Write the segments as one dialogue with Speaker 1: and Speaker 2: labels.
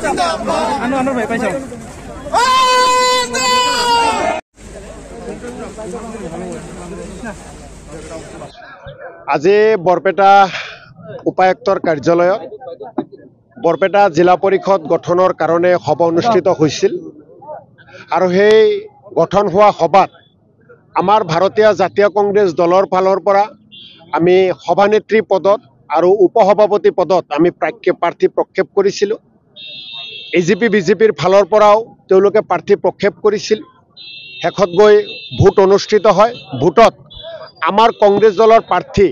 Speaker 1: আজি বৰপেটা উপায়ুক্তৰ কাৰ্যালয়ত বৰপেটা জিলা পৰিষদ গঠনৰ কাৰণে সভা অনুষ্ঠিত হৈছিল আৰু সেই গঠন হোৱা সভাত আমাৰ ভাৰতীয় জাতীয় কংগ্ৰেছ দলৰ ফালৰ পৰা আমি সভানেত্ৰী পদত আৰু উপসভাপতি পদত আমি প্ৰাৰ্থী প্ৰক্ষেপ কৰিছিলোঁ। এজিপি বিজেপিৰ ফালৰ পৰাও তেওঁলোকে প্ৰাৰ্থী প্ৰক্ষেপ কৰিছিল। শেষত গৈ ভোট অনুষ্ঠিত হয়। ভোটত আমাৰ কংগ্ৰেছ দলৰ প্ৰাৰ্থী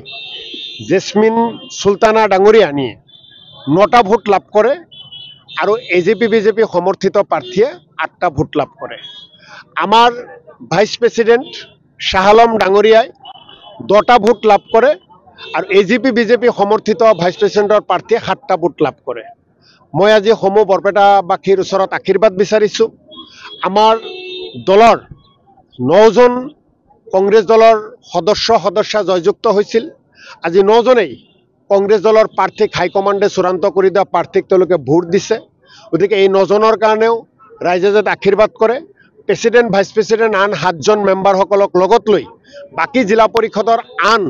Speaker 1: জেছমিন চুলতানা ডাঙৰীয়ানীয়ে 9টা ভোট লাভ কৰে আৰু এজিপি বিজেপি সমৰ্থিত প্ৰাৰ্থীয়ে 8টা ভোট লাভ কৰে। আমাৰ ভাইচ প্ৰেছিডেণ্ট শ্বাহ আলম ডাঙৰীয়াই 10টা ভোট লাভ কৰে আৰু এজিপি বিজেপি সমৰ্থিত ভাইচ প্ৰেছিডেণ্টৰ প্ৰাৰ্থীয়ে 7টা ভোট লাভ কৰে। মই আজি সমূহ বৰপেটাবাসীৰ ওচৰত আশীৰ্বাদ বিচাৰিছোঁ। আমাৰ দলৰ 9জন কংগ্ৰেছ দলৰ সদস্যা জয়যুক্ত হৈছিল। আজি 9জনেই কংগ্ৰেছ দলৰ প্ৰাৰ্থীক হাইকমাণ্ডে চূড়ান্ত কৰি দিয়া প্ৰাৰ্থীক তেওঁলোকে ভোট দিছে। গতিকে এই 9জনৰ কাৰণেও ৰাইজে যাতে আশীৰ্বাদ কৰে। প্ৰেছিডেণ্ট ভাইচ প্ৰেছিডেণ্ট আন 7জন মেম্বাৰসকলক লগত লৈ বাকী জিলা পৰিষদৰ আন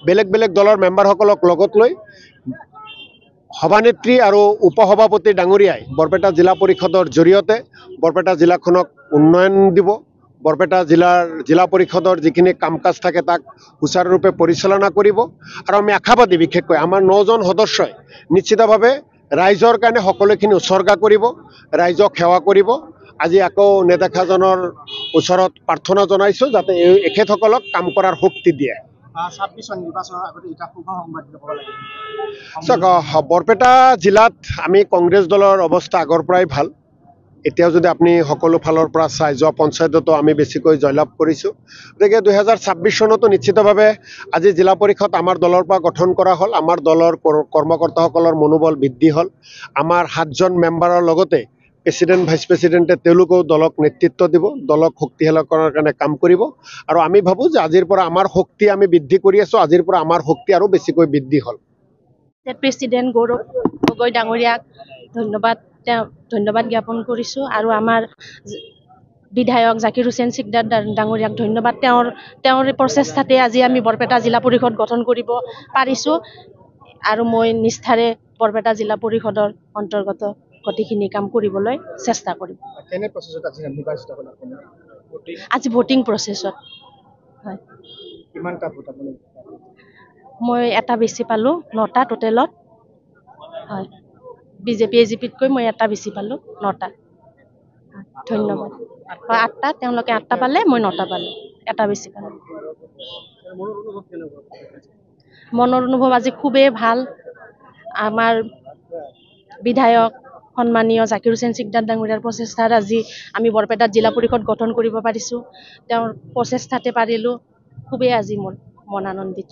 Speaker 1: বেলেগ বেলেগ দলৰ মেম্বাৰসকলক লগত লৈ সভানেত্ৰী আৰু উপসভাপতি ডাঙৰীয়াই বৰপেটা জিলা পৰিষদৰ জৰিয়তে বৰপেটা জিলাখনক উন্নয়ন দিব। বৰপেটা জিলা পৰিষদৰ যিখিনি কাম কাজ থাকে তাক সুচাৰুৰূপে পৰিচালনা কৰিব আৰু আমি আশাবাদী বিশেষকৈ আমাৰ 9জন সদস্যই নিশ্চিতভাৱে ৰাইজৰ কাৰণে সকলোখিনি উৎসৰ্গা কৰিব, ৰাইজক সেৱা কৰিব। আজি আকৌ নেদেখাজনৰ ওচৰত প্ৰাৰ্থনা জনাইছোঁ যাতে এখেতসকলক কাম কৰাৰ শক্তি দিয়ে। বৰপেটা জিলাত আমি কংগ্ৰেছ দলৰ অৱস্থা আগৰ পৰাই ভাল। এতিয়াও যদি আপুনি সকলো ফালৰ পৰা চাই যোৱা পঞ্চায়ততো আমি বেছিকৈ জয়লাভ কৰিছোঁ। গতিকে 2026 চনতো নিশ্চিতভাৱে আজি জিলা পৰিষদ আমাৰ দলৰ পৰা গঠন কৰা হ'ল। আমাৰ দলৰ কৰ্মকৰ্তাসকলৰ মনোবল বৃদ্ধি হ'ল। আমাৰ 7জন মেম্বাৰৰ লগতে প্ৰেছিডেণ্ট ভাইচ প্ৰেছিডেণ্টে তেওঁলোকেও দলক নেতৃত্ব দিব, দলক শক্তিশালী কৰাৰ কাৰণে কাম কৰিব আৰু আমি ভাবোঁ যে আজিৰ পৰা আমাৰ শক্তি আমি বৃদ্ধি কৰি আছোঁ। আজিৰ পৰা আমাৰ শক্তি আৰু বেছিকৈ বৃদ্ধি হ'ল।
Speaker 2: প্ৰেছিডেণ্ট গৌৰৱ গগৈ ডাঙৰীয়াক ধন্যবাদ জ্ঞাপন কৰিছোঁ আৰু আমাৰ বিধায়ক জাকিৰ হুছেইন চিকদাৰ ডাঙৰীয়াক ধন্যবাদ। তেওঁৰ প্ৰচেষ্টাতে আজি আমি বৰপেটা জিলা পৰিষদ গঠন কৰিব পাৰিছোঁ আৰু মই নিষ্ঠাৰে বৰপেটা জিলা পৰিষদৰ অন্তৰ্গত গোটেইখিনি কাম কৰিবলৈ চেষ্টা কৰিম। আজি ভোটিং প্ৰচেছত হয়। মই এটা বেছি পালোঁ, 9টা টোটেলত হয়। বিজেপি এজিপিতকৈ মই এটা বেছি পালোঁ, 9টা। ধন্যবাদ। 8টা, তেওঁলোকে 8টা পালে, মই 9টা পালোঁ, এটা বেছি পালোঁ। মনৰ অনুভৱ আজি খুবেই ভাল। আমাৰ বিধায়ক সন্মানীয় জাকিৰ হুছেইন চিকদাৰ ডাঙৰীয়াৰ প্ৰচেষ্টাত আজি আমি বৰপেটাত জিলা পৰিষদ গঠন কৰিব পাৰিছোঁ। তেওঁৰ প্ৰচেষ্টাতে পাৰিলোঁ। খুবেই আজি মোৰ মন আনন্দিত।